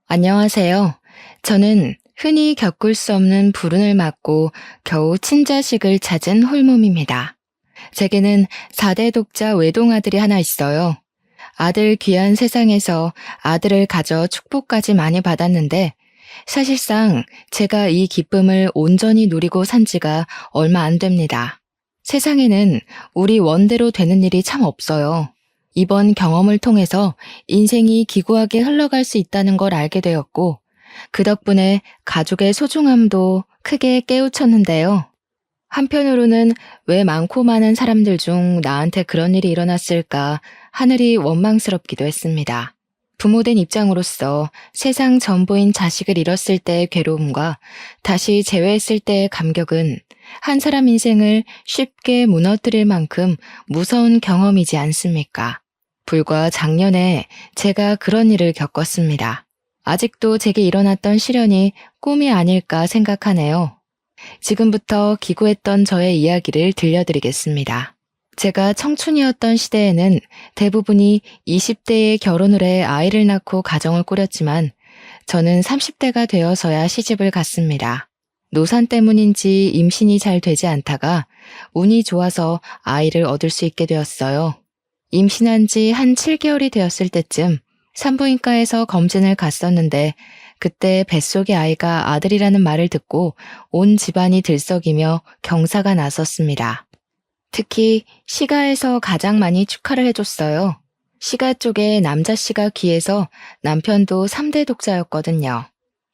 안녕하세요. 저는 흔히 겪을 수 없는 불운을 맞고 겨우 친자식을 찾은 홀몸입니다. 제게는 4대 독자 외동아들이 하나 있어요. 아들 귀한 세상에서 아들을 가져 축복까지 많이 받았는데 사실상 제가 이 기쁨을 온전히 누리고 산 지가 얼마 안 됩니다. 세상에는 우리 원대로 되는 일이 참 없어요. 이번 경험을 통해서 인생이 기구하게 흘러갈 수 있다는 걸 알게 되었고, 그 덕분에 가족의 소중함도 크게 깨우쳤는데요. 한편으로는 왜 많고 많은 사람들 중 나한테 그런 일이 일어났을까 하늘이 원망스럽기도 했습니다. 부모된 입장으로서 세상 전부인 자식을 잃었을 때의 괴로움과 다시 재회했을 때의 감격은 한 사람 인생을 쉽게 무너뜨릴 만큼 무서운 경험이지 않습니까? 불과 작년에 제가 그런 일을 겪었습니다. 아직도 제게 일어났던 시련이 꿈이 아닐까 생각하네요. 지금부터 기구했던 저의 이야기를 들려드리겠습니다. 제가 청춘이었던 시대에는 대부분이 20대에 결혼을 해 아이를 낳고 가정을 꾸렸지만 저는 30대가 되어서야 시집을 갔습니다. 노산 때문인지 임신이 잘 되지 않다가 운이 좋아서 아이를 얻을 수 있게 되었어요. 임신한 지 한 7개월이 되었을 때쯤 산부인과에서 검진을 갔었는데 그때 뱃속의 아이가 아들이라는 말을 듣고 온 집안이 들썩이며 경사가 나섰습니다. 특히 시가에서 가장 많이 축하를 해줬어요. 시가 쪽에 남자 씨가 귀해서 남편도 3대 독자였거든요.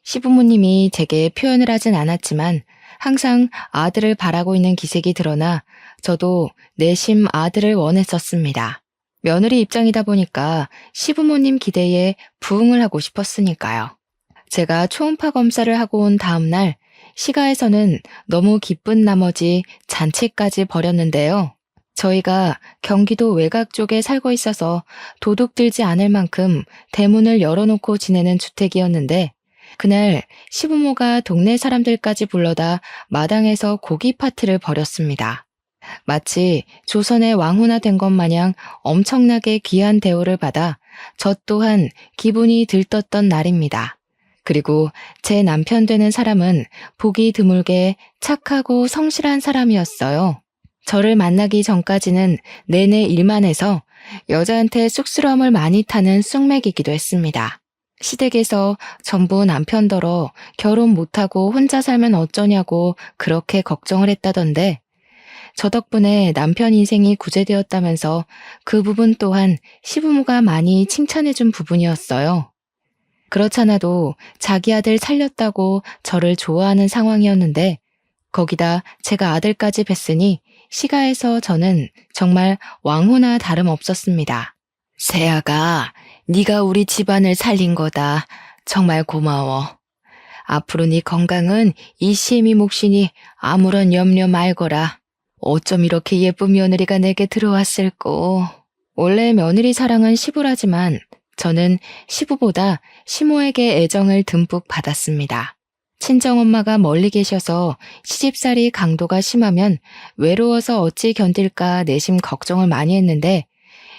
시부모님이 제게 표현을 하진 않았지만 항상 아들을 바라고 있는 기색이 드러나 저도 내심 아들을 원했었습니다. 며느리 입장이다 보니까 시부모님 기대에 부응을 하고 싶었으니까요. 제가 초음파 검사를 하고 온 다음 날 시가에서는 너무 기쁜 나머지 잔치까지 벌였는데요. 저희가 경기도 외곽 쪽에 살고 있어서 도둑 들지 않을 만큼 대문을 열어놓고 지내는 주택이었는데 그날 시부모가 동네 사람들까지 불러다 마당에서 고기 파티를 벌였습니다. 마치 조선의 왕후나 된 것 마냥 엄청나게 귀한 대우를 받아 저 또한 기분이 들떴던 날입니다. 그리고 제 남편 되는 사람은 보기 드물게 착하고 성실한 사람이었어요. 저를 만나기 전까지는 내내 일만 해서 여자한테 쑥스러움을 많이 타는 쑥맥이기도 했습니다. 시댁에서 전부 남편더러 결혼 못하고 혼자 살면 어쩌냐고 그렇게 걱정을 했다던데 저 덕분에 남편 인생이 구제되었다면서 그 부분 또한 시부모가 많이 칭찬해준 부분이었어요. 그렇잖아도 자기 아들 살렸다고 저를 좋아하는 상황이었는데 거기다 제가 아들까지 뵀으니 시가에서 저는 정말 왕후나 다름없었습니다. 세아가 네가 우리 집안을 살린 거다. 정말 고마워. 앞으로 네 건강은 이시엠이 몫이니 아무런 염려 말거라. 어쩜 이렇게 예쁜 며느리가 내게 들어왔을꼬. 원래 며느리 사랑은 시부라지만 저는 시부보다 시모에게 애정을 듬뿍 받았습니다. 친정엄마가 멀리 계셔서 시집살이 강도가 심하면 외로워서 어찌 견딜까 내심 걱정을 많이 했는데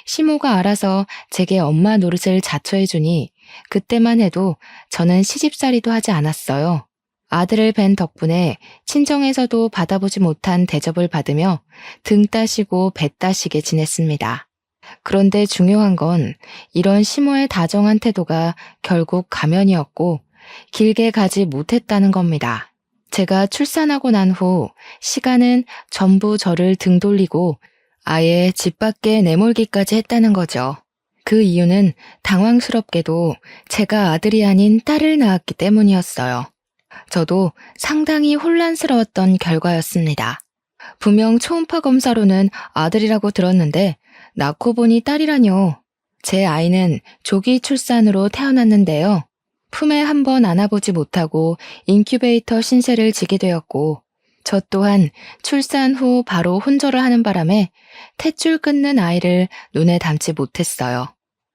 시모가 알아서 제게 엄마 노릇을 자처해주니 그때만 해도 저는 시집살이도 하지 않았어요. 아들을 뵌 덕분에 친정에서도 받아보지 못한 대접을 받으며 등 따시고 배 따시게 지냈습니다. 그런데 중요한 건 이런 시모의 다정한 태도가 결국 가면이었고 길게 가지 못했다는 겁니다. 제가 출산하고 난 후 시간은 전부 저를 등 돌리고 아예 집 밖에 내몰기까지 했다는 거죠. 그 이유는 당황스럽게도 제가 아들이 아닌 딸을 낳았기 때문이었어요. 저도 상당히 혼란스러웠던 결과였습니다. 분명 초음파 검사로는 아들이라고 들었는데 낳고 보니 딸이라뇨. 제 아이는 조기 출산으로 태어났는데요. 품에 한 번 안아보지 못하고 인큐베이터 신세를 지게 되었고 저 또한 출산 후 바로 혼절을 하는 바람에 탯줄 끊는 아이를 눈에 담지 못했어요.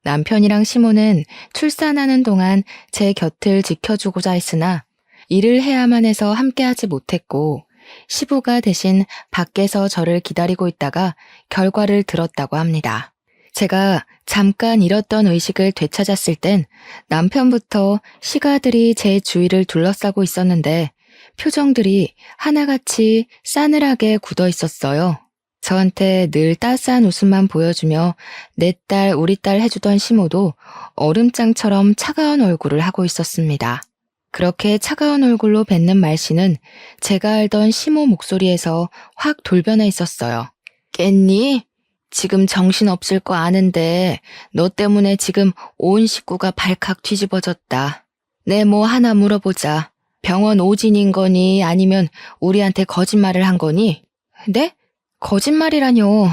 남편이랑 시모는 출산하는 동안 제 곁을 지켜주고자 했으나 일을 해야만 해서 함께하지 못했고 시부가 대신 밖에서 저를 기다리고 있다가 결과를 들었다고 합니다. 제가 잠깐 잃었던 의식을 되찾았을 땐 남편부터 시가들이 제 주위를 둘러싸고 있었는데 표정들이 하나같이 싸늘하게 굳어 있었어요. 저한테 늘 따스한 웃음만 보여주며 내 딸, 우리 딸 해주던 시모도 얼음장처럼 차가운 얼굴을 하고 있었습니다. 그렇게 차가운 얼굴로 뱉는 말씨는 제가 알던 시모 목소리에서 확 돌변해 있었어요. 깼니? 지금 정신없을 거 아는데 너 때문에 지금 온 식구가 발칵 뒤집어졌다. 내 뭐 하나 물어보자. 병원 오진인 거니 아니면 우리한테 거짓말을 한 거니? 네? 거짓말이라뇨.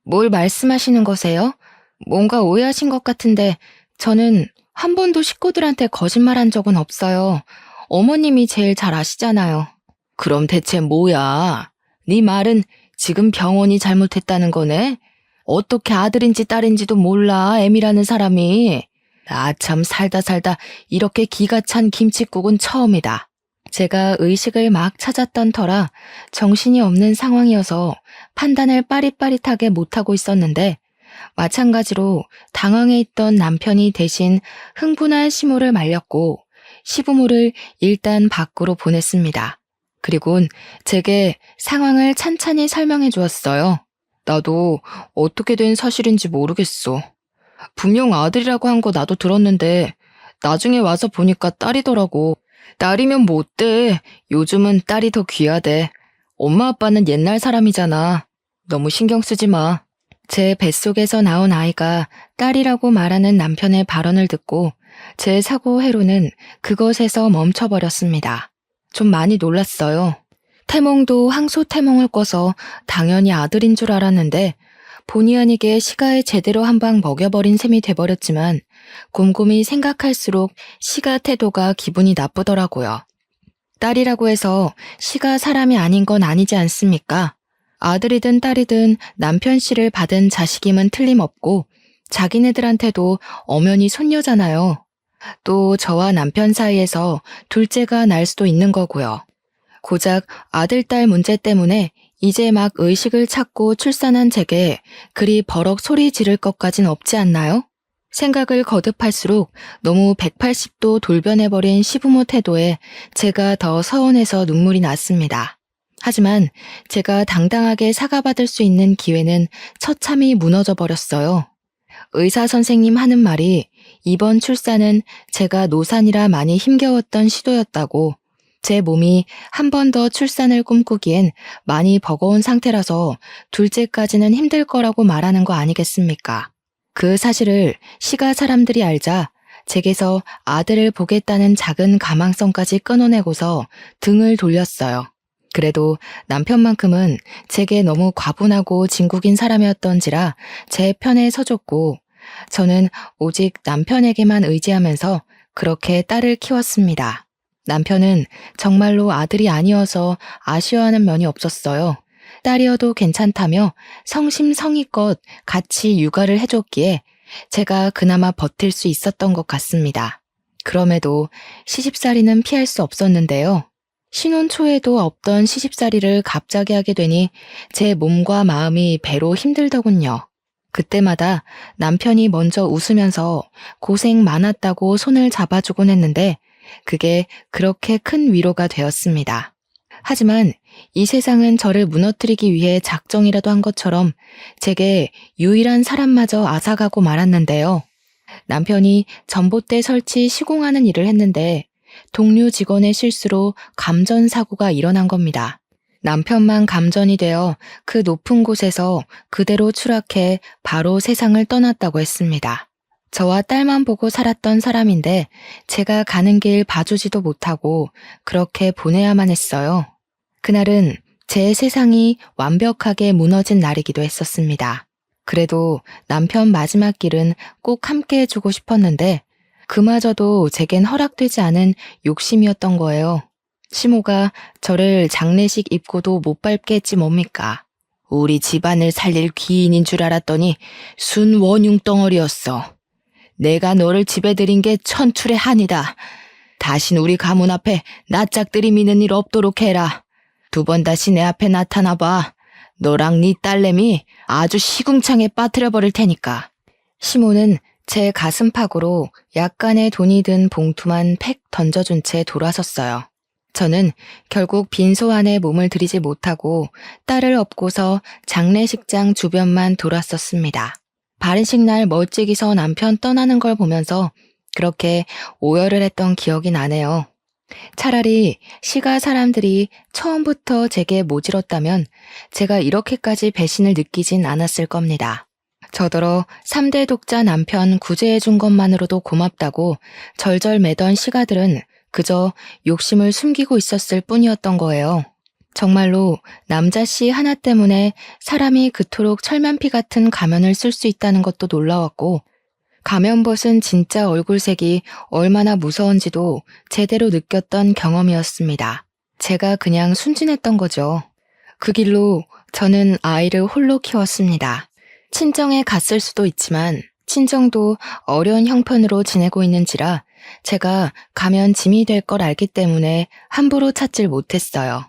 뭘 말씀하시는 거세요? 뭔가 오해하신 것 같은데 저는 한 번도 식구들한테 거짓말한 적은 없어요. 어머님이 제일 잘 아시잖아요. 그럼 대체 뭐야? 네 말은 지금 병원이 잘못했다는 거네? 어떻게 아들인지 딸인지도 몰라, 애미라는 사람이. 나 참 살다 이렇게 기가 찬 김칫국은 처음이다. 제가 의식을 막 찾았던 터라 정신이 없는 상황이어서 판단을 빠릿빠릿하게 못하고 있었는데 마찬가지로 당황해 있던 남편이 대신 흥분한 시모를 말렸고 시부모를 일단 밖으로 보냈습니다. 그리곤 제게 상황을 찬찬히 설명해 주었어요. 나도 어떻게 된 사실인지 모르겠어. 분명 아들이라고 한 거 나도 들었는데 나중에 와서 보니까 딸이더라고. 딸이면 뭐 어때? 요즘은 딸이 더 귀하대. 엄마 아빠는 옛날 사람이잖아. 너무 신경 쓰지 마. 제 뱃속에서 나온 아이가 딸이라고 말하는 남편의 발언을 듣고 제 사고 회로는 그것에서 멈춰버렸습니다. 좀 많이 놀랐어요. 태몽도 항소태몽을 꿔서 당연히 아들인 줄 알았는데 본의 아니게 시가에 제대로 한 방 먹여버린 셈이 돼버렸지만 곰곰이 생각할수록 시가 태도가 기분이 나쁘더라고요. 딸이라고 해서 시가 사람이 아닌 건 아니지 않습니까? 아들이든 딸이든 남편 씨를 받은 자식임은 틀림없고 자기네들한테도 엄연히 손녀잖아요. 또 저와 남편 사이에서 둘째가 날 수도 있는 거고요. 고작 아들, 딸 문제 때문에 이제 막 의식을 찾고 출산한 제게 그리 버럭 소리 지를 것까진 없지 않나요? 생각을 거듭할수록 너무 180도 돌변해버린 시부모 태도에 제가 더 서운해서 눈물이 났습니다. 하지만 제가 당당하게 사과받을 수 있는 기회는 처참히 무너져 버렸어요. 의사 선생님 하는 말이 이번 출산은 제가 노산이라 많이 힘겨웠던 시도였다고, 제 몸이 한 번 더 출산을 꿈꾸기엔 많이 버거운 상태라서 둘째까지는 힘들 거라고 말하는 거 아니겠습니까? 그 사실을 시가 사람들이 알자 제게서 아들을 보겠다는 작은 가망성까지 끊어내고서 등을 돌렸어요. 그래도 남편만큼은 제게 너무 과분하고 진국인 사람이었던지라 제 편에 서줬고 저는 오직 남편에게만 의지하면서 그렇게 딸을 키웠습니다. 남편은 정말로 아들이 아니어서 아쉬워하는 면이 없었어요. 딸이어도 괜찮다며 성심성의껏 같이 육아를 해줬기에 제가 그나마 버틸 수 있었던 것 같습니다. 그럼에도 시집살이는 피할 수 없었는데요. 신혼 초에도 없던 시집살이를 갑자기 하게 되니 제 몸과 마음이 배로 힘들더군요. 그때마다 남편이 먼저 웃으면서 고생 많았다고 손을 잡아주곤 했는데 그게 그렇게 큰 위로가 되었습니다. 하지만 이 세상은 저를 무너뜨리기 위해 작정이라도 한 것처럼 제게 유일한 사람마저 앗아가고 말았는데요. 남편이 전봇대 설치 시공하는 일을 했는데 동료 직원의 실수로 감전사고가 일어난 겁니다. 남편만 감전이 되어 그 높은 곳에서 그대로 추락해 바로 세상을 떠났다고 했습니다. 저와 딸만 보고 살았던 사람인데 제가 가는 길 봐주지도 못하고 그렇게 보내야만 했어요. 그날은 제 세상이 완벽하게 무너진 날이기도 했었습니다. 그래도 남편 마지막 길은 꼭 함께 해주고 싶었는데 그마저도 제겐 허락되지 않은 욕심이었던 거예요. 시모가 저를 장례식 입고도 못 밟게 했지 뭡니까? 우리 집안을 살릴 귀인인 줄 알았더니 순 원흉 덩어리였어. 내가 너를 집에 들인 게 천출의 한이다. 다신 우리 가문 앞에 낯짝 들이미는 일 없도록 해라. 2번 다시 내 앞에 나타나봐. 너랑 네 딸내미 아주 시궁창에 빠뜨려 버릴 테니까. 시모는 제 가슴팍으로 약간의 돈이 든 봉투만 팩 던져준 채 돌아섰어요. 저는 결국 빈소 안에 몸을 들이지 못하고 딸을 업고서 장례식장 주변만 돌았었습니다. 발인식 날 멀찍이 서 남편 떠나는 걸 보면서 그렇게 오열을 했던 기억이 나네요. 차라리 시가 사람들이 처음부터 제게 모질었다면 제가 이렇게까지 배신을 느끼진 않았을 겁니다. 저더러 3대 독자 남편 구제해준 것만으로도 고맙다고 절절 매던 시가들은 그저 욕심을 숨기고 있었을 뿐이었던 거예요. 정말로 남자씨 하나 때문에 사람이 그토록 철면피 같은 가면을 쓸 수 있다는 것도 놀라웠고, 가면 벗은 진짜 얼굴색이 얼마나 무서운지도 제대로 느꼈던 경험이었습니다. 제가 그냥 순진했던 거죠. 그 길로 저는 아이를 홀로 키웠습니다. 친정에 갔을 수도 있지만 친정도 어려운 형편으로 지내고 있는지라 제가 가면 짐이 될 걸 알기 때문에 함부로 찾질 못했어요.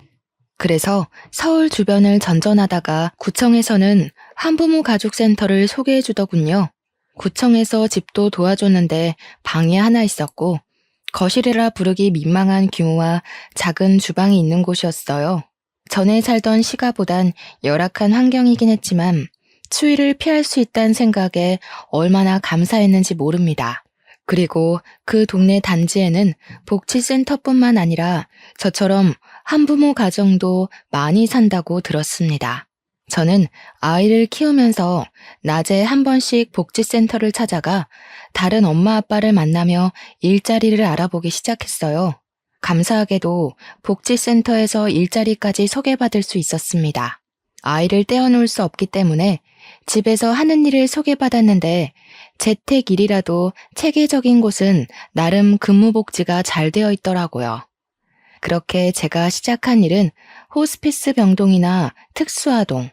그래서 서울 주변을 전전하다가 구청에서는 한부모 가족센터를 소개해 주더군요. 구청에서 집도 도와줬는데 방이 하나 있었고 거실이라 부르기 민망한 규모와 작은 주방이 있는 곳이었어요. 전에 살던 시가보단 열악한 환경이긴 했지만 추위를 피할 수 있다는 생각에 얼마나 감사했는지 모릅니다. 그리고 그 동네 단지에는 복지센터뿐만 아니라 저처럼 한부모 가정도 많이 산다고 들었습니다. 저는 아이를 키우면서 낮에 한 번씩 복지센터를 찾아가 다른 엄마 아빠를 만나며 일자리를 알아보기 시작했어요. 감사하게도 복지센터에서 일자리까지 소개받을 수 있었습니다. 아이를 떼어놓을 수 없기 때문에 집에서 하는 일을 소개받았는데 재택 일이라도 체계적인 곳은 나름 근무복지가 잘 되어 있더라고요. 그렇게 제가 시작한 일은 호스피스 병동이나 특수아동,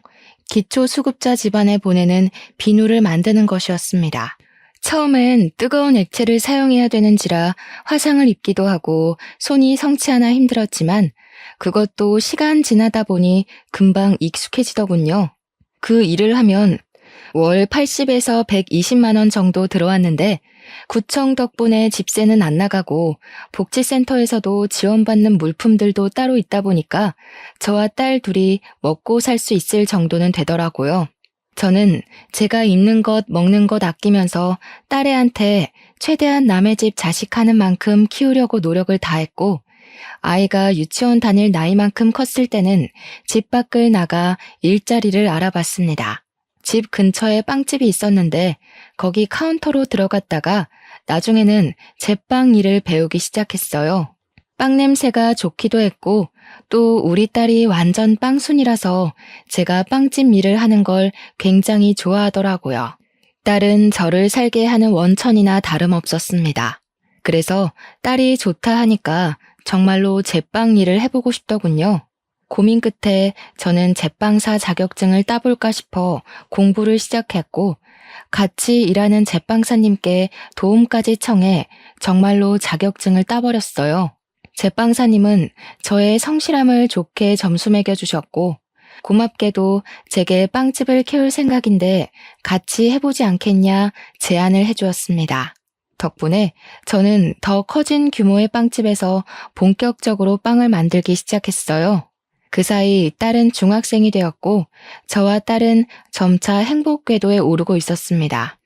기초수급자 집안에 보내는 비누를 만드는 것이었습니다. 처음엔 뜨거운 액체를 사용해야 되는지라 화상을 입기도 하고 손이 성취하나 힘들었지만 그것도 시간 지나다 보니 금방 익숙해지더군요. 그 일을 하면 월 80에서 120만 원 정도 들어왔는데 구청 덕분에 집세는 안 나가고 복지센터에서도 지원받는 물품들도 따로 있다 보니까 저와 딸 둘이 먹고 살 수 있을 정도는 되더라고요. 저는 제가 입는 것, 먹는 것 아끼면서 딸애한테 최대한 남의 집 자식 하는 만큼 키우려고 노력을 다했고 아이가 유치원 다닐 나이만큼 컸을 때는 집 밖을 나가 일자리를 알아봤습니다. 집 근처에 빵집이 있었는데 거기 카운터로 들어갔다가 나중에는 제빵 일을 배우기 시작했어요. 빵 냄새가 좋기도 했고 또 우리 딸이 완전 빵순이라서 제가 빵집 일을 하는 걸 굉장히 좋아하더라고요. 딸은 저를 살게 하는 원천이나 다름없었습니다. 그래서 딸이 좋다 하니까 정말로 제빵 일을 해보고 싶더군요. 고민 끝에 저는 제빵사 자격증을 따볼까 싶어 공부를 시작했고 같이 일하는 제빵사님께 도움까지 청해 정말로 자격증을 따버렸어요. 제빵사님은 저의 성실함을 좋게 점수 매겨주셨고 고맙게도 제게 빵집을 키울 생각인데 같이 해보지 않겠냐 제안을 해주었습니다. 덕분에 저는 더 커진 규모의 빵집에서 본격적으로 빵을 만들기 시작했어요. 그 사이 딸은 중학생이 되었고 저와 딸은 점차 행복 궤도에 오르고 있었습니다.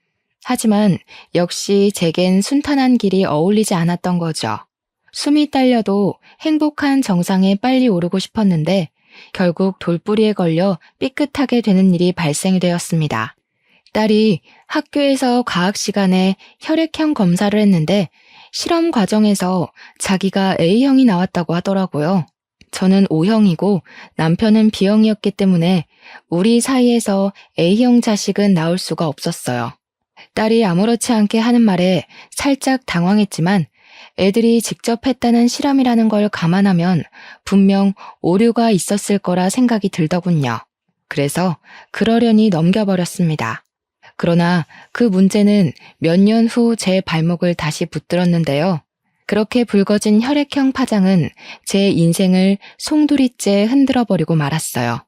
하지만 역시 제겐 순탄한 길이 어울리지 않았던 거죠. 숨이 딸려도 행복한 정상에 빨리 오르고 싶었는데 결국 돌부리에 걸려 삐끗하게 되는 일이 발생이 되었습니다. 딸이 학교에서 과학 시간에 혈액형 검사를 했는데 실험 과정에서 자기가 A형이 나왔다고 하더라고요. 저는 O형이고 남편은 B형이었기 때문에 우리 사이에서 A형 자식은 나올 수가 없었어요. 딸이 아무렇지 않게 하는 말에 살짝 당황했지만 애들이 직접 했다는 실험이라는 걸 감안하면 분명 오류가 있었을 거라 생각이 들더군요. 그래서 그러려니 넘겨버렸습니다. 그러나 그 문제는 몇 년 후 제 발목을 다시 붙들었는데요. 그렇게 붉어진 혈액형 파장은 제 인생을 송두리째 흔들어버리고 말았어요.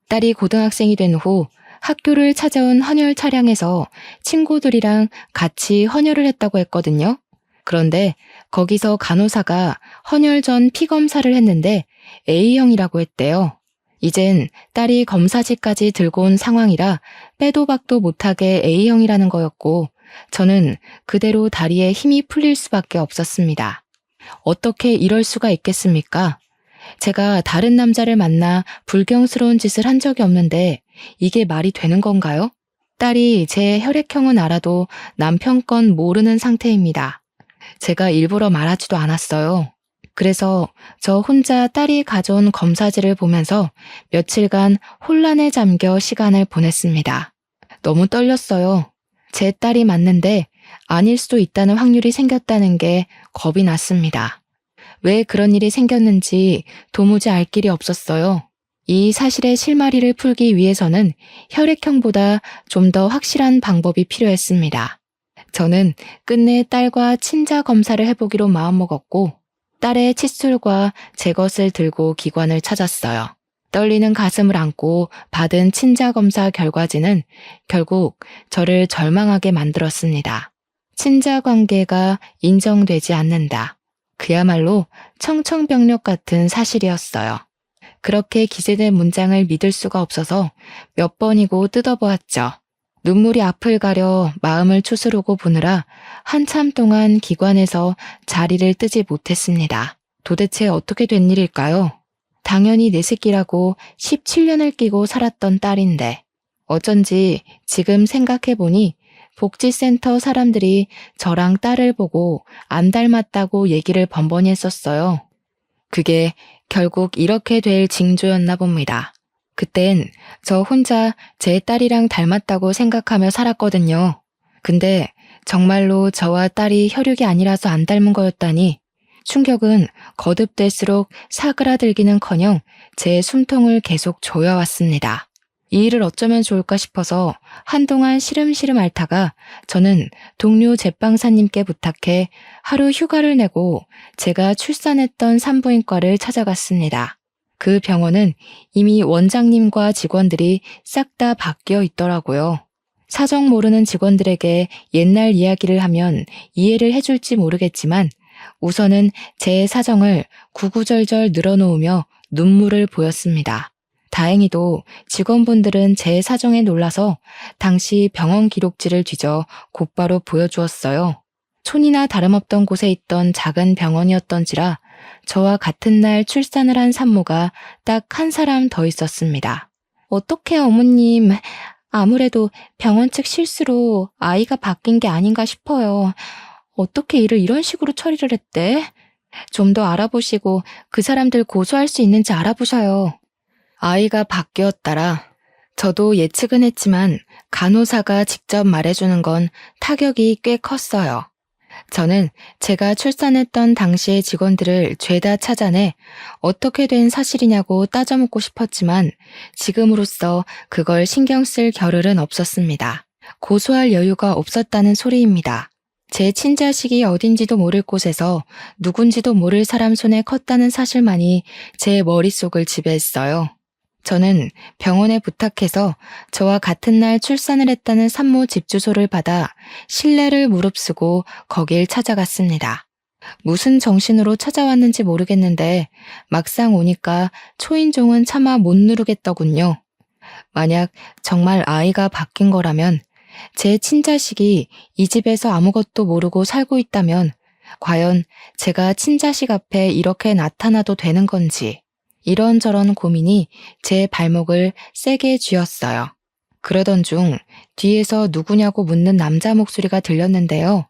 딸이 고등학생이 된 후 학교를 찾아온 헌혈 차량에서 친구들이랑 같이 헌혈을 했다고 했거든요. 그런데 거기서 간호사가 헌혈 전 피 검사를 했는데 A형이라고 했대요. 이젠 딸이 검사지까지 들고 온 상황이라 빼도 박도 못하게 A형이라는 거였고 저는 그대로 다리에 힘이 풀릴 수밖에 없었습니다. 어떻게 이럴 수가 있겠습니까? 제가 다른 남자를 만나 불경스러운 짓을 한 적이 없는데 이게 말이 되는 건가요? 딸이 제 혈액형은 알아도 남편 건 모르는 상태입니다. 제가 일부러 말하지도 않았어요. 그래서 저 혼자 딸이 가져온 검사지를 보면서 며칠간 혼란에 잠겨 시간을 보냈습니다. 너무 떨렸어요. 제 딸이 맞는데 아닐 수도 있다는 확률이 생겼다는 게 겁이 났습니다. 왜 그런 일이 생겼는지 도무지 알 길이 없었어요. 이 사실의 실마리를 풀기 위해서는 혈액형보다 좀 더 확실한 방법이 필요했습니다. 저는 끝내 딸과 친자 검사를 해보기로 마음먹었고 딸의 칫솔과 제 것을 들고 기관을 찾았어요. 떨리는 가슴을 안고 받은 친자 검사 결과지는 결국 저를 절망하게 만들었습니다. 친자 관계가 인정되지 않는다. 그야말로 청천벽력 같은 사실이었어요. 그렇게 기재된 문장을 믿을 수가 없어서 몇 번이고 뜯어보았죠. 눈물이 앞을 가려 마음을 추스르고 보느라 한참 동안 기관에서 자리를 뜨지 못했습니다. 도대체 어떻게 된 일일까요? 당연히 내 새끼라고 17년을 끼고 살았던 딸인데 어쩐지 지금 생각해보니 복지센터 사람들이 저랑 딸을 보고 안 닮았다고 얘기를 번번이 했었어요. 그게 결국 이렇게 될 징조였나 봅니다. 그땐 저 혼자 제 딸이랑 닮았다고 생각하며 살았거든요. 근데 정말로 저와 딸이 혈육이 아니라서 안 닮은 거였다니 충격은 거듭될수록 사그라들기는커녕 제 숨통을 계속 조여왔습니다. 이 일을 어쩌면 좋을까 싶어서 한동안 시름시름 앓다가 저는 동료 제빵사님께 부탁해 하루 휴가를 내고 제가 출산했던 산부인과를 찾아갔습니다. 그 병원은 이미 원장님과 직원들이 싹 다 바뀌어 있더라고요. 사정 모르는 직원들에게 옛날 이야기를 하면 이해를 해줄지 모르겠지만 우선은 제 사정을 구구절절 늘어놓으며 눈물을 보였습니다. 다행히도 직원분들은 제 사정에 놀라서 당시 병원 기록지를 뒤져 곧바로 보여주었어요. 촌이나 다름없던 곳에 있던 작은 병원이었던지라 저와 같은 날 출산을 한 산모가 딱 한 사람 더 있었습니다. 어떡해 어머님, 아무래도 병원 측 실수로 아이가 바뀐 게 아닌가 싶어요. 어떻게 일을 이런 식으로 처리를 했대? 좀 더 알아보시고 그 사람들 고소할 수 있는지 알아보셔요. 아이가 바뀌었다라. 저도 예측은 했지만 간호사가 직접 말해주는 건 타격이 꽤 컸어요. 저는 제가 출산했던 당시의 직원들을 죄다 찾아내 어떻게 된 사실이냐고 따져묻고 싶었지만 지금으로서 그걸 신경 쓸 겨를은 없었습니다. 고소할 여유가 없었다는 소리입니다. 제 친자식이 어딘지도 모를 곳에서 누군지도 모를 사람 손에 컸다는 사실만이 제 머릿속을 지배했어요. 저는 병원에 부탁해서 저와 같은 날 출산을 했다는 산모 집 주소를 받아 신뢰를 무릅쓰고 거길 찾아갔습니다. 무슨 정신으로 찾아왔는지 모르겠는데 막상 오니까 초인종은 차마 못 누르겠더군요. 만약 정말 아이가 바뀐 거라면 제 친자식이 이 집에서 아무것도 모르고 살고 있다면 과연 제가 친자식 앞에 이렇게 나타나도 되는 건지 이런저런 고민이 제 발목을 세게 쥐었어요. 그러던 중 뒤에서 누구냐고 묻는 남자 목소리가 들렸는데요.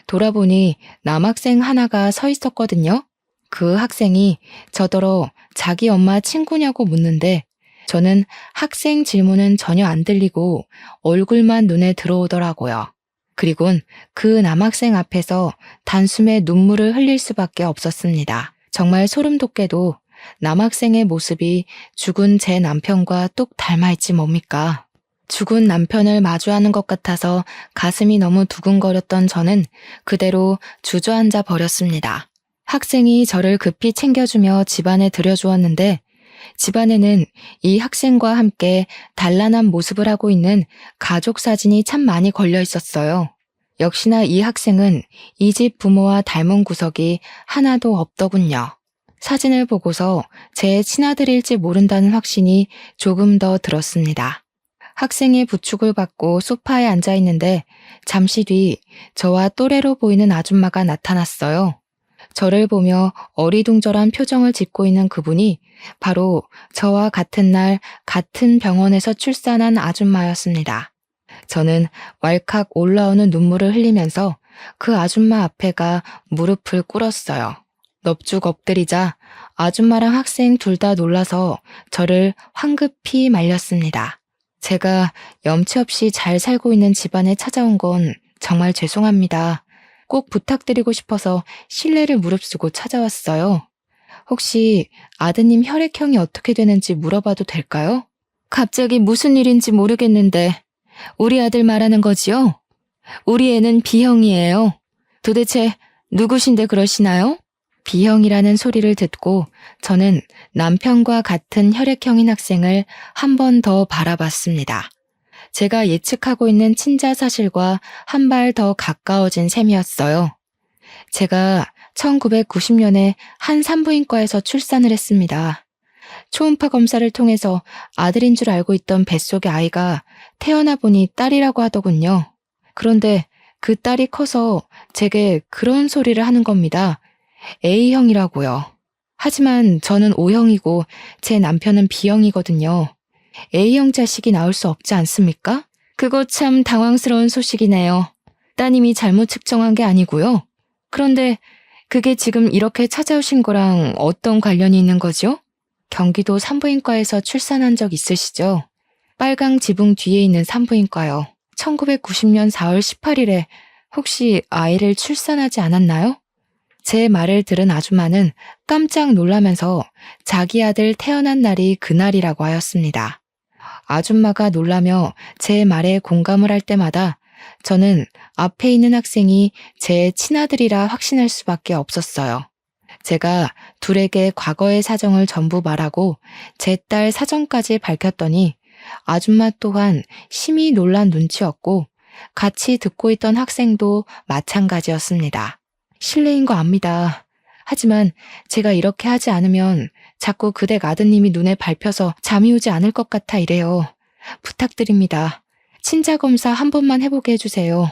돌아보니 남학생 하나가 서 있었거든요. 그 학생이 저더러 자기 엄마 친구냐고 묻는데 저는 학생 질문은 전혀 안 들리고 얼굴만 눈에 들어오더라고요. 그리곤 그 남학생 앞에서 단숨에 눈물을 흘릴 수밖에 없었습니다. 정말 소름 돋게도 남학생의 모습이 죽은 제 남편과 똑 닮아있지 뭡니까? 죽은 남편을 마주하는 것 같아서 가슴이 너무 두근거렸던 저는 그대로 주저앉아 버렸습니다. 학생이 저를 급히 챙겨주며 집안에 들여주었는데 집안에는 이 학생과 함께 단란한 모습을 하고 있는 가족 사진이 참 많이 걸려 있었어요. 역시나 이 학생은 이 집 부모와 닮은 구석이 하나도 없더군요. 사진을 보고서 제 친아들일지 모른다는 확신이 조금 더 들었습니다. 학생의 부축을 받고 소파에 앉아 있는데 잠시 뒤 저와 또래로 보이는 아줌마가 나타났어요. 저를 보며 어리둥절한 표정을 짓고 있는 그분이 바로 저와 같은 날 같은 병원에서 출산한 아줌마였습니다. 저는 왈칵 올라오는 눈물을 흘리면서 그 아줌마 앞에가 무릎을 꿇었어요. 넙죽 엎드리자 아줌마랑 학생 둘 다 놀라서 저를 황급히 말렸습니다. 제가 염치 없이 잘 살고 있는 집안에 찾아온 건 정말 죄송합니다. 꼭 부탁드리고 싶어서 실례를 무릅쓰고 찾아왔어요. 혹시 아드님 혈액형이 어떻게 되는지 물어봐도 될까요? 갑자기 무슨 일인지 모르겠는데 우리 아들 말하는 거지요? 우리 애는 B형이에요. 도대체 누구신데 그러시나요? B형이라는 소리를 듣고 저는 남편과 같은 혈액형인 학생을 한 번 더 바라봤습니다. 제가 예측하고 있는 친자 사실과 한 발 더 가까워진 셈이었어요. 제가 1990년에 한 산부인과에서 출산을 했습니다. 초음파 검사를 통해서 아들인 줄 알고 있던 뱃속의 아이가 태어나 보니 딸이라고 하더군요. 그런데 그 딸이 커서 제게 그런 소리를 하는 겁니다. A형이라고요. 하지만 저는 O형이고 제 남편은 B형이거든요. A형 자식이 나올 수 없지 않습니까? 그거 참 당황스러운 소식이네요. 따님이 잘못 측정한 게 아니고요. 그런데 그게 지금 이렇게 찾아오신 거랑 어떤 관련이 있는 거죠? 경기도 산부인과에서 출산한 적 있으시죠? 빨강 지붕 뒤에 있는 산부인과요. 1990년 4월 18일에 혹시 아이를 출산하지 않았나요? 제 말을 들은 아줌마는 깜짝 놀라면서 자기 아들 태어난 날이 그날이라고 하였습니다. 아줌마가 놀라며 제 말에 공감을 할 때마다 저는 앞에 있는 학생이 제 친아들이라 확신할 수밖에 없었어요. 제가 둘에게 과거의 사정을 전부 말하고 제 딸 사정까지 밝혔더니 아줌마 또한 심히 놀란 눈치였고 같이 듣고 있던 학생도 마찬가지였습니다. 실례인 거 압니다. 하지만 제가 이렇게 하지 않으면 자꾸 그댁 아드님이 눈에 밟혀서 잠이 오지 않을 것 같아 이래요. 부탁드립니다. 친자 검사 한 번만 해보게 해주세요.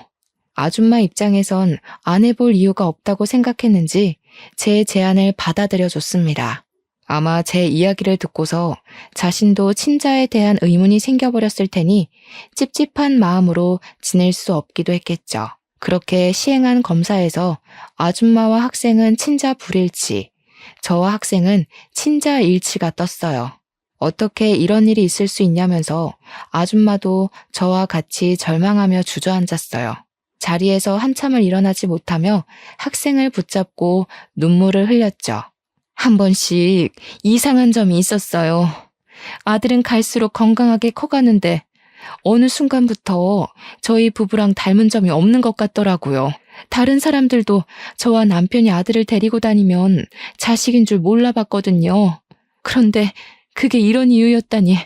아줌마 입장에선 안 해볼 이유가 없다고 생각했는지 제 제안을 받아들여줬습니다. 아마 제 이야기를 듣고서 자신도 친자에 대한 의문이 생겨버렸을 테니 찝찝한 마음으로 지낼 수 없기도 했겠죠. 그렇게 시행한 검사에서 아줌마와 학생은 친자 불일치, 저와 학생은 친자 일치가 떴어요. 어떻게 이런 일이 있을 수 있냐면서 아줌마도 저와 같이 절망하며 주저앉았어요. 자리에서 한참을 일어나지 못하며 학생을 붙잡고 눈물을 흘렸죠. 한 번씩 이상한 점이 있었어요. 아들은 갈수록 건강하게 커가는데 어느 순간부터 저희 부부랑 닮은 점이 없는 것 같더라고요. 다른 사람들도 저와 남편이 아들을 데리고 다니면 자식인 줄 몰라봤거든요. 그런데 그게 이런 이유였다니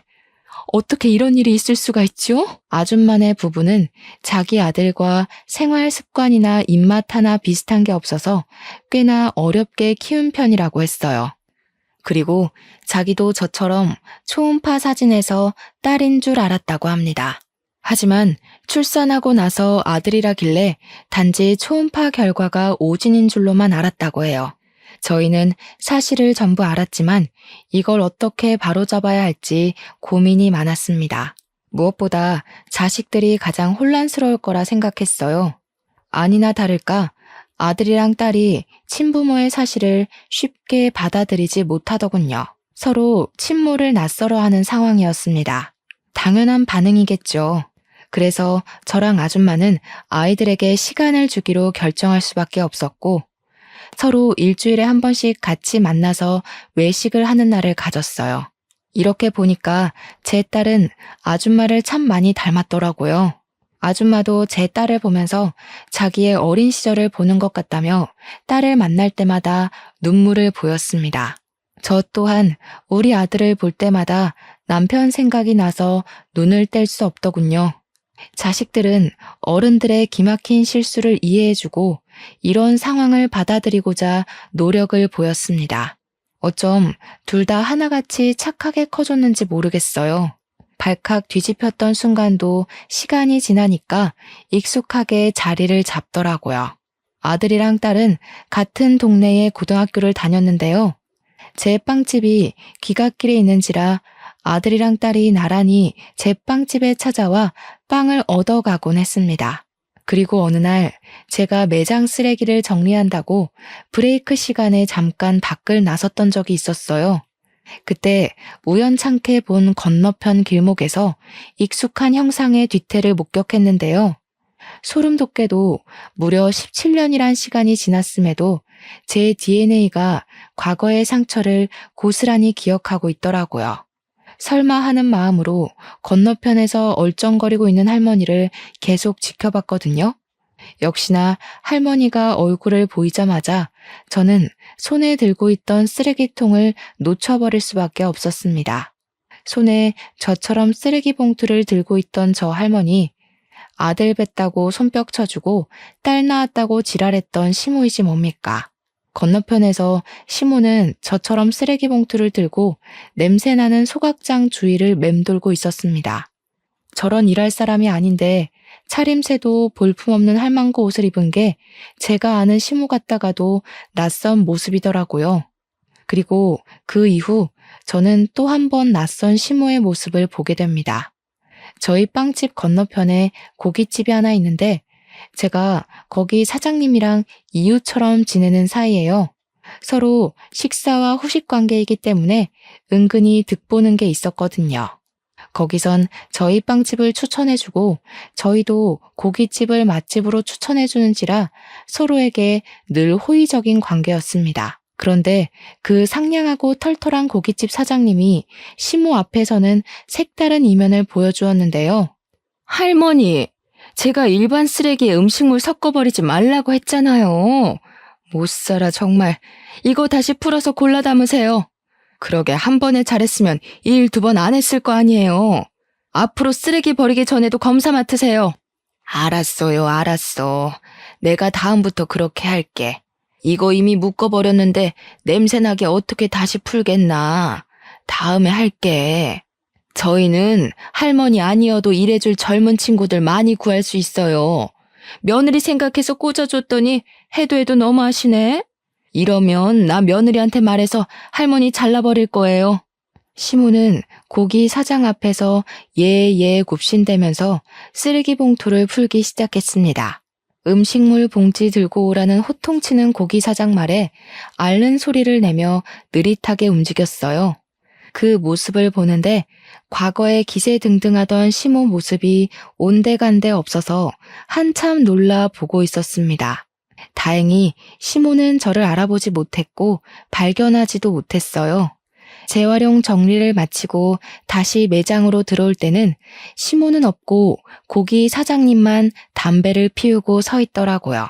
어떻게 이런 일이 있을 수가 있죠? 아줌마네 부부는 자기 아들과 생활 습관이나 입맛 하나 비슷한 게 없어서 꽤나 어렵게 키운 편이라고 했어요. 그리고 자기도 저처럼 초음파 사진에서 딸인 줄 알았다고 합니다. 하지만 출산하고 나서 아들이라길래 단지 초음파 결과가 오진인 줄로만 알았다고 해요. 저희는 사실을 전부 알았지만 이걸 어떻게 바로잡아야 할지 고민이 많았습니다. 무엇보다 자식들이 가장 혼란스러울 거라 생각했어요. 아니나 다를까 아들이랑 딸이 친부모의 사실을 쉽게 받아들이지 못하더군요. 서로 친모를 낯설어하는 상황이었습니다. 당연한 반응이겠죠. 그래서 저랑 아줌마는 아이들에게 시간을 주기로 결정할 수밖에 없었고 서로 일주일에 한 번씩 같이 만나서 외식을 하는 날을 가졌어요. 이렇게 보니까 제 딸은 아줌마를 참 많이 닮았더라고요. 아줌마도 제 딸을 보면서 자기의 어린 시절을 보는 것 같다며 딸을 만날 때마다 눈물을 보였습니다. 저 또한 우리 아들을 볼 때마다 남편 생각이 나서 눈을 뗄 수 없더군요. 자식들은 어른들의 기막힌 실수를 이해해주고 이런 상황을 받아들이고자 노력을 보였습니다. 어쩜 둘 다 하나같이 착하게 커졌는지 모르겠어요. 발칵 뒤집혔던 순간도 시간이 지나니까 익숙하게 자리를 잡더라고요. 아들이랑 딸은 같은 동네의 고등학교를 다녔는데요. 제 빵집이 귀갓길에 있는지라 아들이랑 딸이 나란히 제 빵집에 찾아와 빵을 얻어가곤 했습니다. 그리고 어느 날 제가 매장 쓰레기를 정리한다고 브레이크 시간에 잠깐 밖을 나섰던 적이 있었어요. 그때 우연찮게 본 건너편 길목에서 익숙한 형상의 뒤태를 목격했는데요. 소름 돋게도 무려 17년이란 시간이 지났음에도 제 DNA가 과거의 상처를 고스란히 기억하고 있더라고요. 설마 하는 마음으로 건너편에서 얼쩡거리고 있는 할머니를 계속 지켜봤거든요. 역시나 할머니가 얼굴을 보이자마자 저는 손에 들고 있던 쓰레기통을 놓쳐버릴 수밖에 없었습니다. 손에 저처럼 쓰레기 봉투를 들고 있던 저 할머니, 아들 뵀다고 손뼉 쳐주고 딸 낳았다고 지랄했던 시모이지 뭡니까? 건너편에서 시모는 저처럼 쓰레기 봉투를 들고 냄새나는 소각장 주위를 맴돌고 있었습니다. 저런 일할 사람이 아닌데 차림새도 볼품없는 할망구 옷을 입은 게 제가 아는 시모 같다가도 낯선 모습이더라고요. 그리고 그 이후 저는 또 한 번 낯선 시모의 모습을 보게 됩니다. 저희 빵집 건너편에 고깃집이 하나 있는데 제가 거기 사장님이랑 이웃처럼 지내는 사이예요. 서로 식사와 후식 관계이기 때문에 은근히 득보는 게 있었거든요. 거기선 저희 빵집을 추천해주고 저희도 고깃집을 맛집으로 추천해주는지라 서로에게 늘 호의적인 관계였습니다. 그런데 그 상냥하고 털털한 고깃집 사장님이 시모 앞에서는 색다른 이면을 보여주었는데요. 할머니, 제가 일반 쓰레기에 음식물 섞어버리지 말라고 했잖아요. 못 살아 정말. 이거 다시 풀어서 골라 담으세요. 그러게 한 번에 잘했으면 일 두 번 안 했을 거 아니에요. 앞으로 쓰레기 버리기 전에도 검사 맡으세요. 알았어요, 알았어. 내가 다음부터 그렇게 할게. 이거 이미 묶어버렸는데 냄새나게 어떻게 다시 풀겠나. 다음에 할게. 저희는 할머니 아니어도 일해줄 젊은 친구들 많이 구할 수 있어요. 며느리 생각해서 꽂아줬더니 해도 너무하시네. 이러면 나 며느리한테 말해서 할머니 잘라버릴 거예요. 시모는 고기 사장 앞에서 예 굽신대면서 쓰레기 봉투를 풀기 시작했습니다. 음식물 봉지 들고 오라는 호통치는 고기 사장 말에 앓는 소리를 내며 느릿하게 움직였어요. 그 모습을 보는데 과거에 기세등등하던 시모 모습이 온데간데 없어서 한참 놀라 보고 있었습니다. 다행히 시모는 저를 알아보지 못했고 발견하지도 못했어요. 재활용 정리를 마치고 다시 매장으로 들어올 때는 시모는 없고 고기 사장님만 담배를 피우고 서 있더라고요.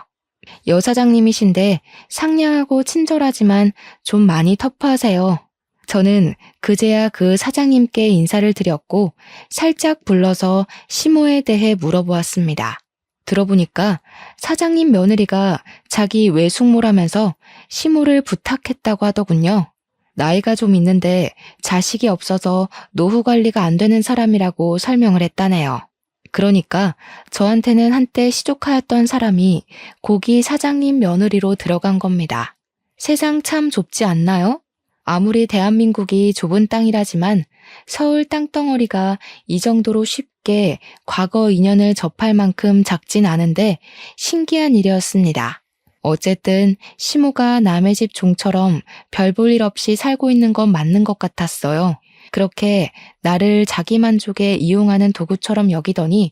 여사장님이신데 상냥하고 친절하지만 좀 많이 터프하세요. 저는 그제야 그 사장님께 인사를 드렸고 살짝 불러서 시모에 대해 물어보았습니다. 들어보니까 사장님 며느리가 자기 외숙모라면서 시모를 부탁했다고 하더군요. 나이가 좀 있는데 자식이 없어서 노후 관리가 안 되는 사람이라고 설명을 했다네요. 그러니까 저한테는 한때 시족하였던 사람이 고기 사장님 며느리로 들어간 겁니다. 세상 참 좁지 않나요? 아무리 대한민국이 좁은 땅이라지만 서울 땅덩어리가 이 정도로 쉽게 과거 인연을 접할 만큼 작진 않은데 신기한 일이었습니다. 어쨌든 시모가 남의 집 종처럼 별 볼 일 없이 살고 있는 건 맞는 것 같았어요. 그렇게 나를 자기 만족에 이용하는 도구처럼 여기더니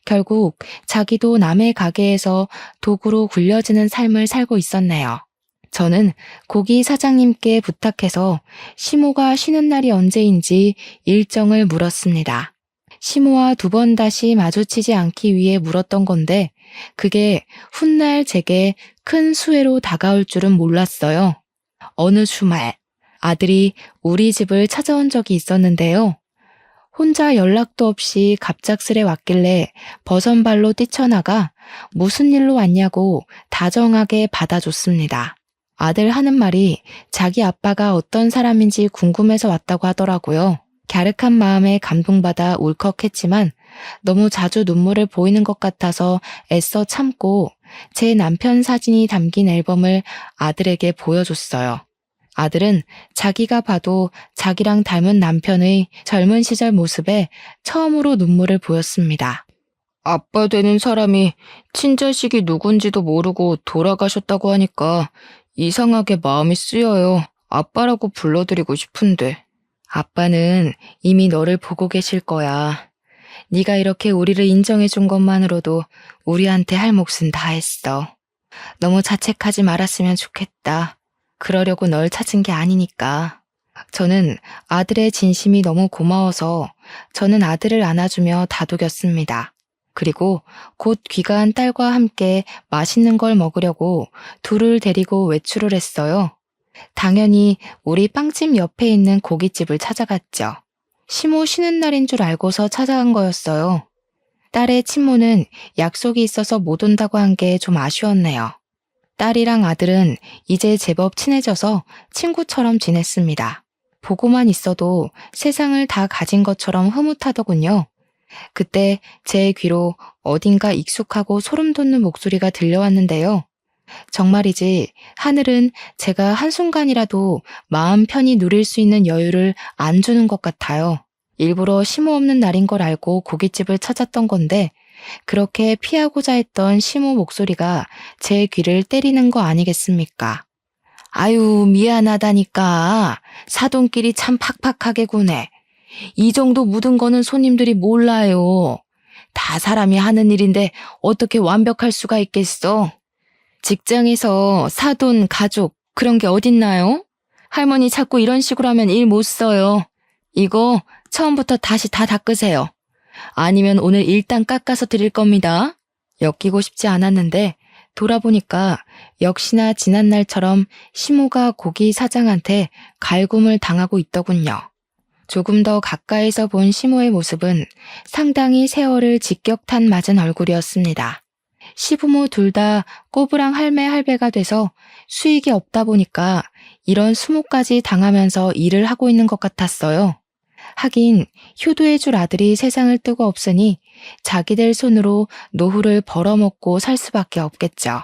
결국 자기도 남의 가게에서 도구로 굴려지는 삶을 살고 있었네요. 저는 고기 사장님께 부탁해서 시모가 쉬는 날이 언제인지 일정을 물었습니다. 시모와 두 번 다시 마주치지 않기 위해 물었던 건데 그게 훗날 제게 큰 수혜로 다가올 줄은 몰랐어요. 어느 주말 아들이 우리 집을 찾아온 적이 있었는데요. 혼자 연락도 없이 갑작스레 왔길래 버선발로 뛰쳐나가 무슨 일로 왔냐고 다정하게 받아줬습니다. 아들 하는 말이 자기 아빠가 어떤 사람인지 궁금해서 왔다고 하더라고요. 갸륵한 마음에 감동받아 울컥했지만 너무 자주 눈물을 보이는 것 같아서 애써 참고 제 남편 사진이 담긴 앨범을 아들에게 보여줬어요. 아들은 자기가 봐도 자기랑 닮은 남편의 젊은 시절 모습에 처음으로 눈물을 보였습니다. 아빠 되는 사람이 친자식이 누군지도 모르고 돌아가셨다고 하니까 이상하게 마음이 쓰여요. 아빠라고 불러드리고 싶은데. 아빠는 이미 너를 보고 계실 거야. 네가 이렇게 우리를 인정해준 것만으로도 우리한테 할 몫은 다 했어. 너무 자책하지 말았으면 좋겠다. 그러려고 널 찾은 게 아니니까. 저는 아들의 진심이 너무 고마워서 저는 아들을 안아주며 다독였습니다. 그리고 곧 귀가한 딸과 함께 맛있는 걸 먹으려고 둘을 데리고 외출을 했어요. 당연히 우리 빵집 옆에 있는 고깃집을 찾아갔죠. 시모 쉬는 날인 줄 알고서 찾아간 거였어요. 딸의 친모는 약속이 있어서 못 온다고 한 게 좀 아쉬웠네요. 딸이랑 아들은 이제 제법 친해져서 친구처럼 지냈습니다. 보고만 있어도 세상을 다 가진 것처럼 흐뭇하더군요. 그때 제 귀로 어딘가 익숙하고 소름 돋는 목소리가 들려왔는데요. 정말이지 하늘은 제가 한순간이라도 마음 편히 누릴 수 있는 여유를 안 주는 것 같아요. 일부러 시모 없는 날인 걸 알고 고깃집을 찾았던 건데 그렇게 피하고자 했던 시모 목소리가 제 귀를 때리는 거 아니겠습니까? 아유, 미안하다니까. 사돈끼리 참 팍팍하게 구네. 이 정도 묻은 거는 손님들이 몰라요. 다 사람이 하는 일인데 어떻게 완벽할 수가 있겠어? 직장에서 사돈, 가족 그런 게 어딨나요? 할머니 자꾸 이런 식으로 하면 일 못 써요. 이거 처음부터 다시 다 닦으세요. 아니면 오늘 일단 깎아서 드릴 겁니다. 엮이고 싶지 않았는데 돌아보니까 역시나 지난날처럼 시모가 고기 사장한테 갈굼을 당하고 있더군요. 조금 더 가까이서 본 시모의 모습은 상당히 세월을 직격탄 맞은 얼굴이었습니다. 시부모 둘 다 꼬부랑 할매 할배가 돼서 수익이 없다 보니까 이런 수모까지 당하면서 일을 하고 있는 것 같았어요. 하긴 효도해줄 아들이 세상을 뜨고 없으니 자기들 손으로 노후를 벌어먹고 살 수밖에 없겠죠.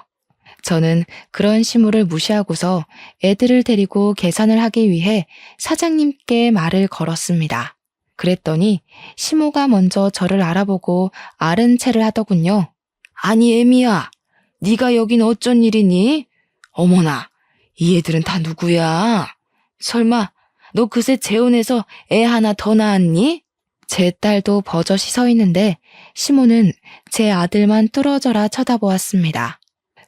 저는 그런 시모를 무시하고서 애들을 데리고 계산을 하기 위해 사장님께 말을 걸었습니다. 그랬더니 시모가 먼저 저를 알아보고 아른 체를 하더군요. 아니 애미야, 네가 여긴 어쩐 일이니? 어머나, 이 애들은 다 누구야? 설마 너 그새 재혼해서 애 하나 더 낳았니? 제 딸도 버젓이 서 있는데 시모는 제 아들만 뚫어져라 쳐다보았습니다.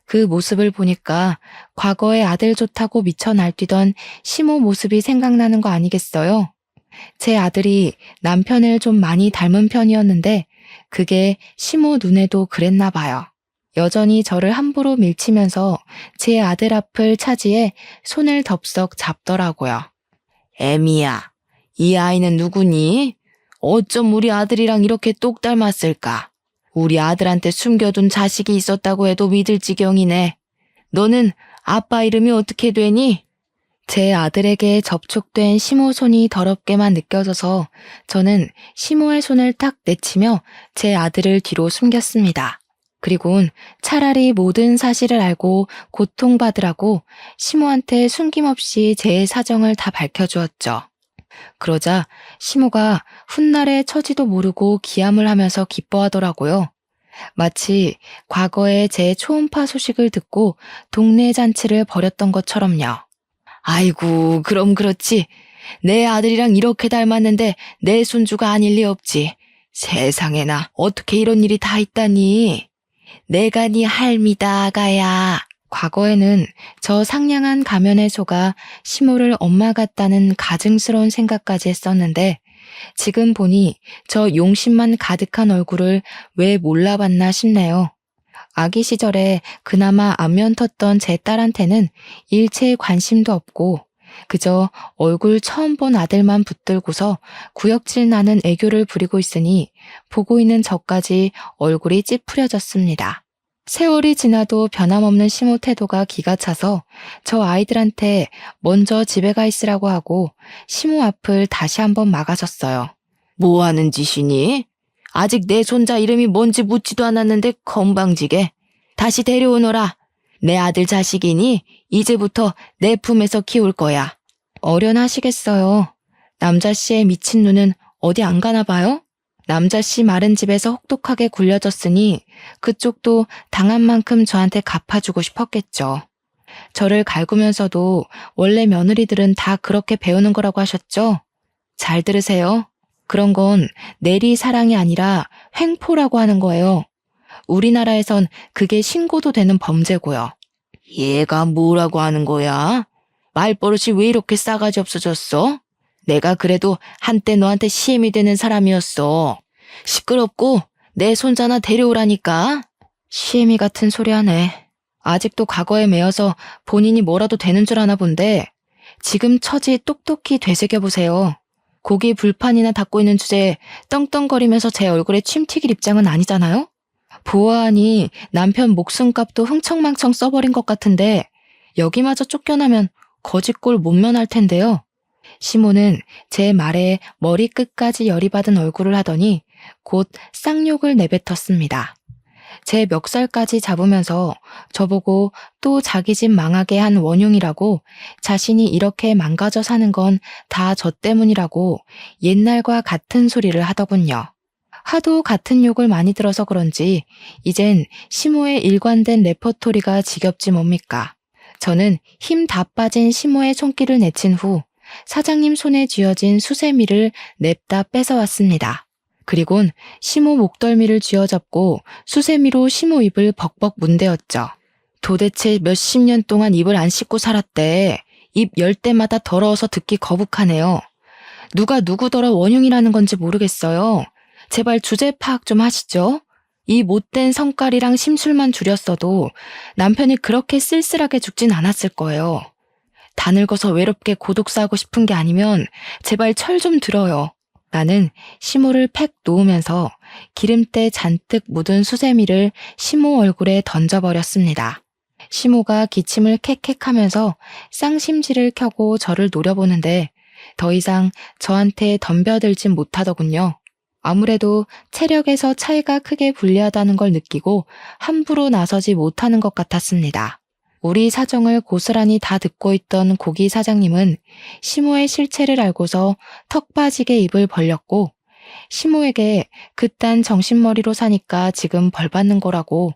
그 모습을 보니까 과거에 아들 좋다고 미쳐 날뛰던 시모 모습이 생각나는 거 아니겠어요? 제 아들이 남편을 좀 많이 닮은 편이었는데 그게 시모 눈에도 그랬나 봐요. 여전히 저를 함부로 밀치면서 제 아들 앞을 차지해 손을 덥석 잡더라고요. 애미야, 이 아이는 누구니? 어쩜 우리 아들이랑 이렇게 똑 닮았을까? 우리 아들한테 숨겨둔 자식이 있었다고 해도 믿을 지경이네. 너는 아빠 이름이 어떻게 되니? 제 아들에게 접촉된 시모 손이 더럽게만 느껴져서 저는 시모의 손을 딱 내치며 제 아들을 뒤로 숨겼습니다. 그리고는 차라리 모든 사실을 알고 고통받으라고 시모한테 숨김없이 제 사정을 다 밝혀주었죠. 그러자 시모가 훗날의 처지도 모르고 기함을 하면서 기뻐하더라고요. 마치 과거에 제 초음파 소식을 듣고 동네 잔치를 벌였던 것처럼요. 아이고, 그럼 그렇지. 내 아들이랑 이렇게 닮았는데 내 손주가 아닐 리 없지. 세상에나 어떻게 이런 일이 다 있다니. 내가 네 할미다, 아가야. 과거에는 저 상냥한 가면에 속아 시모를 엄마 같다는 가증스러운 생각까지 했었는데 지금 보니 저 용심만 가득한 얼굴을 왜 몰라봤나 싶네요. 아기 시절에 그나마 안면 텄던 제 딸한테는 일체의 관심도 없고 그저 얼굴 처음 본 아들만 붙들고서 구역질 나는 애교를 부리고 있으니 보고 있는 저까지 얼굴이 찌푸려졌습니다. 세월이 지나도 변함없는 시모 태도가 기가 차서 저 아이들한테 먼저 집에 가 있으라고 하고 시모 앞을 다시 한번 막아섰어요. 뭐 하는 짓이니? 아직 내 손자 이름이 뭔지 묻지도 않았는데 건방지게. 다시 데려오너라. 내 아들 자식이니 이제부터 내 품에서 키울 거야. 어련하시겠어요. 남자씨의 미친 눈은 어디 안 가나 봐요? 남자씨 마른 집에서 혹독하게 굴려졌으니 그쪽도 당한 만큼 저한테 갚아주고 싶었겠죠. 저를 갈구면서도 원래 며느리들은 다 그렇게 배우는 거라고 하셨죠? 잘 들으세요. 그런 건 내리사랑이 아니라 횡포라고 하는 거예요. 우리나라에선 그게 신고도 되는 범죄고요. 얘가 뭐라고 하는 거야? 말버릇이 왜 이렇게 싸가지 없어졌어? 내가 그래도 한때 너한테 시엠이 되는 사람이었어. 시끄럽고 내 손자나 데려오라니까. 시엠이 같은 소리 하네. 아직도 과거에 매여서 본인이 뭐라도 되는 줄 아나 본데 지금 처지 똑똑히 되새겨보세요. 고기 불판이나 닦고 있는 주제에 떵떵거리면서 제 얼굴에 침 튀길 입장은 아니잖아요? 보아하니 남편 목숨값도 흥청망청 써버린 것 같은데 여기마저 쫓겨나면 거짓골 못 면할 텐데요. 시모는 제 말에 머리끝까지 열이 받은 얼굴을 하더니 곧 쌍욕을 내뱉었습니다. 제 멱살까지 잡으면서 저보고 또 자기 집 망하게 한 원흉이라고, 자신이 이렇게 망가져 사는 건 다 저 때문이라고 옛날과 같은 소리를 하더군요. 하도 같은 욕을 많이 들어서 그런지 이젠 시모의 일관된 레퍼토리가 지겹지 뭡니까. 저는 힘 다 빠진 시모의 손길을 내친 후 사장님 손에 쥐어진 수세미를 냅다 뺏어왔습니다. 그리곤 시모 목덜미를 쥐어잡고 수세미로 시모 입을 벅벅 문대었죠. 도대체 몇십 년 동안 입을 안 씻고 살았대. 입 열 때마다 더러워서 듣기 거북하네요. 누가 누구더러 원흉이라는 건지 모르겠어요. 제발 주제 파악 좀 하시죠. 이 못된 성깔이랑 심술만 줄였어도 남편이 그렇게 쓸쓸하게 죽진 않았을 거예요. 다 늙어서 외롭게 고독사하고 싶은 게 아니면 제발 철 좀 들어요. 나는 시모를 팩 놓으면서 기름때 잔뜩 묻은 수세미를 시모 얼굴에 던져버렸습니다. 시모가 기침을 캑캑하면서 쌍심지를 켜고 저를 노려보는데 더 이상 저한테 덤벼들진 못하더군요. 아무래도 체력에서 차이가 크게 불리하다는 걸 느끼고 함부로 나서지 못하는 것 같았습니다. 우리 사정을 고스란히 다 듣고 있던 고기 사장님은 시모의 실체를 알고서 턱 빠지게 입을 벌렸고, 시모에게 그딴 정신머리로 사니까 지금 벌 받는 거라고,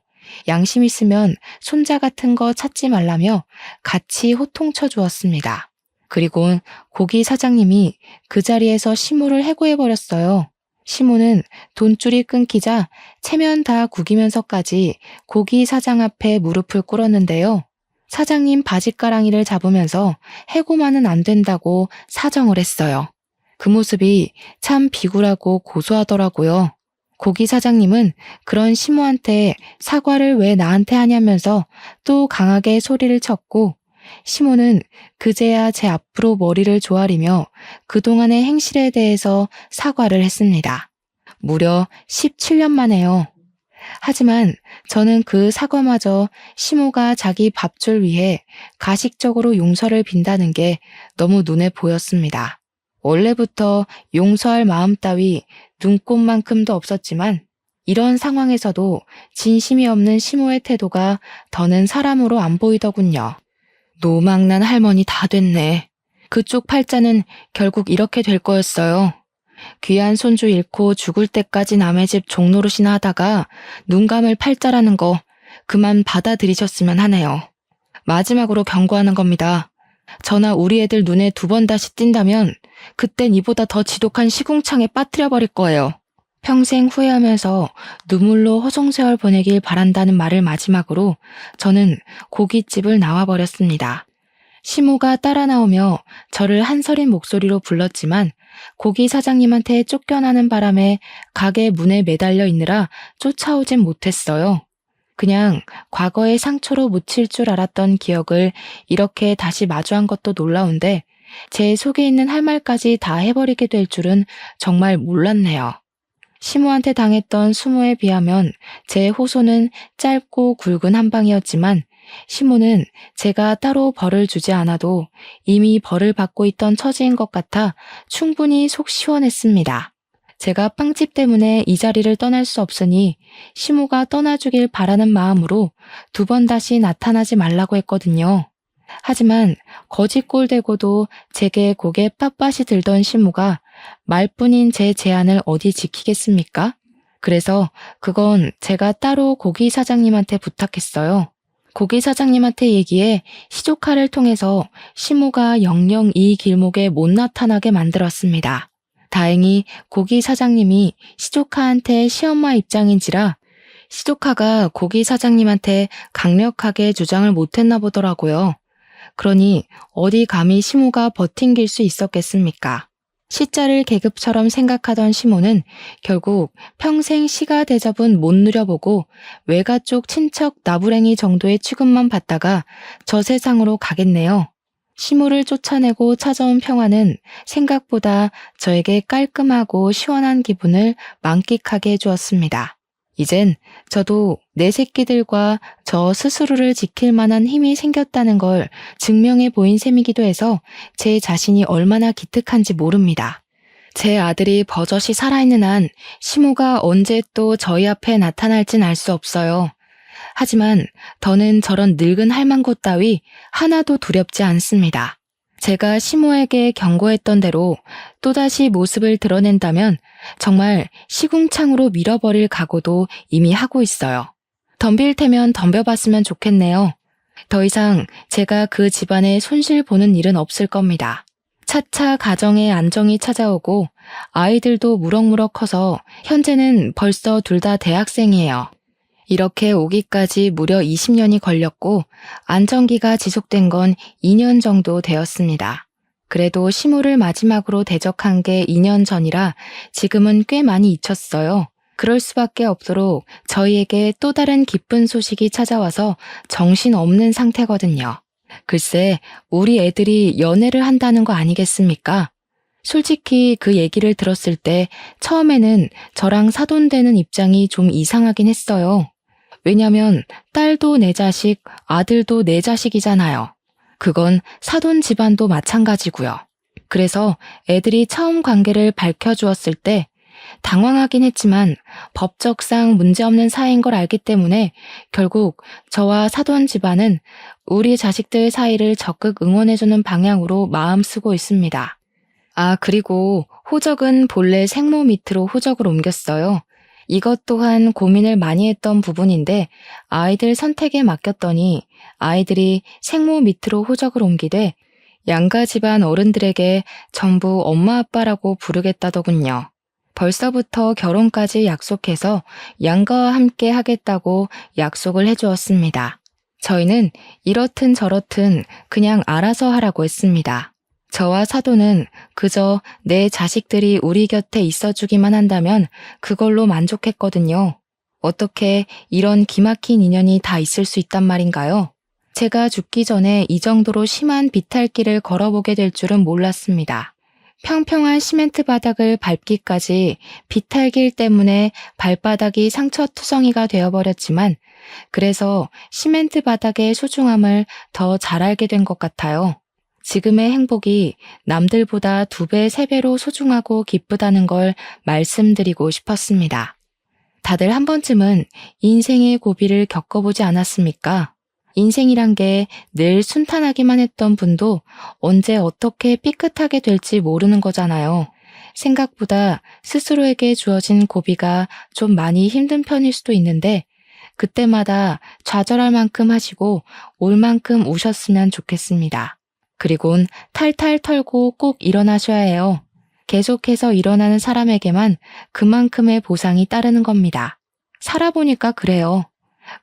양심 있으면 손자 같은 거 찾지 말라며 같이 호통쳐 주었습니다. 그리고 고기 사장님이 그 자리에서 시모를 해고해버렸어요. 시모는 돈줄이 끊기자 체면 다 구기면서까지 고기 사장 앞에 무릎을 꿇었는데요. 사장님 바지가랑이를 잡으면서 해고만은 안 된다고 사정을 했어요. 그 모습이 참 비굴하고 고소하더라고요. 고기 사장님은 그런 시모한테 사과를 왜 나한테 하냐면서 또 강하게 소리를 쳤고, 시모는 그제야 제 앞으로 머리를 조아리며 그동안의 행실에 대해서 사과를 했습니다. 무려 17년 만에요. 하지만 저는 그 사과마저 시모가 자기 밥줄 위해 가식적으로 용서를 빈다는 게 너무 눈에 보였습니다. 원래부터 용서할 마음 따위 눈꼽만큼도 없었지만 이런 상황에서도 진심이 없는 시모의 태도가 더는 사람으로 안 보이더군요. 노망난 할머니 다 됐네. 그쪽 팔자는 결국 이렇게 될 거였어요. 귀한 손주 잃고 죽을 때까지 남의 집 종노릇이나 하다가 눈 감을 팔자라는 거 그만 받아들이셨으면 하네요. 마지막으로 경고하는 겁니다. 저나 우리 애들 눈에 두 번 다시 띈다면 그땐 이보다 더 지독한 시궁창에 빠뜨려 버릴 거예요. 평생 후회하면서 눈물로 허송세월 보내길 바란다는 말을 마지막으로 저는 고깃집을 나와버렸습니다. 시모가 따라 나오며 저를 한서린 목소리로 불렀지만 고기 사장님한테 쫓겨나는 바람에 가게 문에 매달려 있느라 쫓아오진 못했어요. 그냥 과거의 상처로 묻힐 줄 알았던 기억을 이렇게 다시 마주한 것도 놀라운데 제 속에 있는 할 말까지 다 해버리게 될 줄은 정말 몰랐네요. 시모한테 당했던 수모에 비하면 제 호소는 짧고 굵은 한 방이었지만 시모는 제가 따로 벌을 주지 않아도 이미 벌을 받고 있던 처지인 것 같아 충분히 속 시원했습니다. 제가 빵집 때문에 이 자리를 떠날 수 없으니 시모가 떠나주길 바라는 마음으로 2번 다시 나타나지 말라고 했거든요. 하지만 거짓골 대고도 제게 고개 빳빳이 들던 시모가 말뿐인 제 제안을 어디 지키겠습니까? 그래서 그건 제가 따로 고기 사장님한테 부탁했어요. 고기 사장님한테 얘기해 시조카를 통해서 시모가 영영 이 길목에 못 나타나게 만들었습니다. 다행히 고기 사장님이 시조카한테 시엄마 입장인지라 시조카가 고기 사장님한테 강력하게 주장을 못했나 보더라고요. 그러니 어디 감히 시모가 버팅길 수 있었겠습니까? 시자를 계급처럼 생각하던 시모는 결국 평생 시가 대접은 못 누려보고 외가 쪽 친척 나부랭이 정도의 취급만 받다가 저 세상으로 가겠네요. 시모를 쫓아내고 찾아온 평화는 생각보다 저에게 깔끔하고 시원한 기분을 만끽하게 해주었습니다. 이젠 저도 내 새끼들과 저 스스로를 지킬 만한 힘이 생겼다는 걸 증명해 보인 셈이기도 해서 제 자신이 얼마나 기특한지 모릅니다. 제 아들이 버젓이 살아있는 한 시모가 언제 또 저희 앞에 나타날진 알 수 없어요. 하지만 더는 저런 늙은 할망구 따위 하나도 두렵지 않습니다. 제가 시모에게 경고했던 대로 또다시 모습을 드러낸다면 정말 시궁창으로 밀어버릴 각오도 이미 하고 있어요. 덤빌 테면 덤벼봤으면 좋겠네요. 더 이상 제가 그 집안에 손실 보는 일은 없을 겁니다. 차차 가정에 안정이 찾아오고 아이들도 무럭무럭 커서 현재는 벌써 둘 다 대학생이에요. 이렇게 오기까지 무려 20년이 걸렸고 안정기가 지속된 건 2년 정도 되었습니다. 그래도 시모를 마지막으로 대적한 게 2년 전이라 지금은 꽤 많이 잊혔어요. 그럴 수밖에 없도록 저희에게 또 다른 기쁜 소식이 찾아와서 정신없는 상태거든요. 글쎄, 우리 애들이 연애를 한다는 거 아니겠습니까? 솔직히 그 얘기를 들었을 때 처음에는 저랑 사돈되는 입장이 좀 이상하긴 했어요. 왜냐면 딸도 내 자식, 아들도 내 자식이잖아요. 그건 사돈 집안도 마찬가지고요. 그래서 애들이 처음 관계를 밝혀주었을 때 당황하긴 했지만 법적상 문제없는 사이인 걸 알기 때문에 결국 저와 사돈 집안은 우리 자식들 사이를 적극 응원해주는 방향으로 마음 쓰고 있습니다. 아, 그리고 호적은 본래 생모 밑으로 호적을 옮겼어요. 이것 또한 고민을 많이 했던 부분인데 아이들 선택에 맡겼더니 아이들이 생모 밑으로 호적을 옮기되 양가 집안 어른들에게 전부 엄마 아빠라고 부르겠다더군요. 벌써부터 결혼까지 약속해서 양가와 함께 하겠다고 약속을 해주었습니다. 저희는 이렇든 저렇든 그냥 알아서 하라고 했습니다. 저와 사돈은 그저 내 자식들이 우리 곁에 있어주기만 한다면 그걸로 만족했거든요. 어떻게 이런 기막힌 인연이 다 있을 수 있단 말인가요? 제가 죽기 전에 이 정도로 심한 비탈길을 걸어보게 될 줄은 몰랐습니다. 평평한 시멘트 바닥을 밟기까지 비탈길 때문에 발바닥이 상처투성이가 되어버렸지만 그래서 시멘트 바닥의 소중함을 더 잘 알게 된 것 같아요. 지금의 행복이 남들보다 2배, 3배로 소중하고 기쁘다는 걸 말씀드리고 싶었습니다. 다들 한 번쯤은 인생의 고비를 겪어보지 않았습니까? 인생이란 게 늘 순탄하기만 했던 분도 언제 어떻게 삐끗하게 될지 모르는 거잖아요. 생각보다 스스로에게 주어진 고비가 좀 많이 힘든 편일 수도 있는데 그때마다 좌절할 만큼 하시고 올 만큼 우셨으면 좋겠습니다. 그리곤 탈탈 털고 꼭 일어나셔야 해요. 계속해서 일어나는 사람에게만 그만큼의 보상이 따르는 겁니다. 살아보니까 그래요.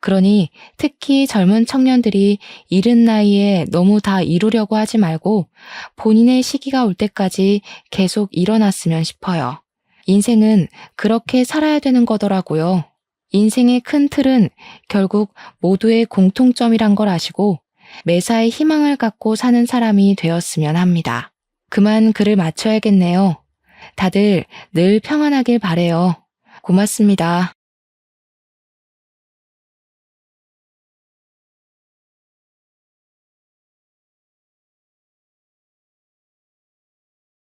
그러니 특히 젊은 청년들이 이른 나이에 너무 다 이루려고 하지 말고 본인의 시기가 올 때까지 계속 일어났으면 싶어요. 인생은 그렇게 살아야 되는 거더라고요. 인생의 큰 틀은 결국 모두의 공통점이란 걸 아시고 매사에 희망을 갖고 사는 사람이 되었으면 합니다. 그만 글을 마쳐야겠네요. 다들 늘 평안하길 바래요. 고맙습니다.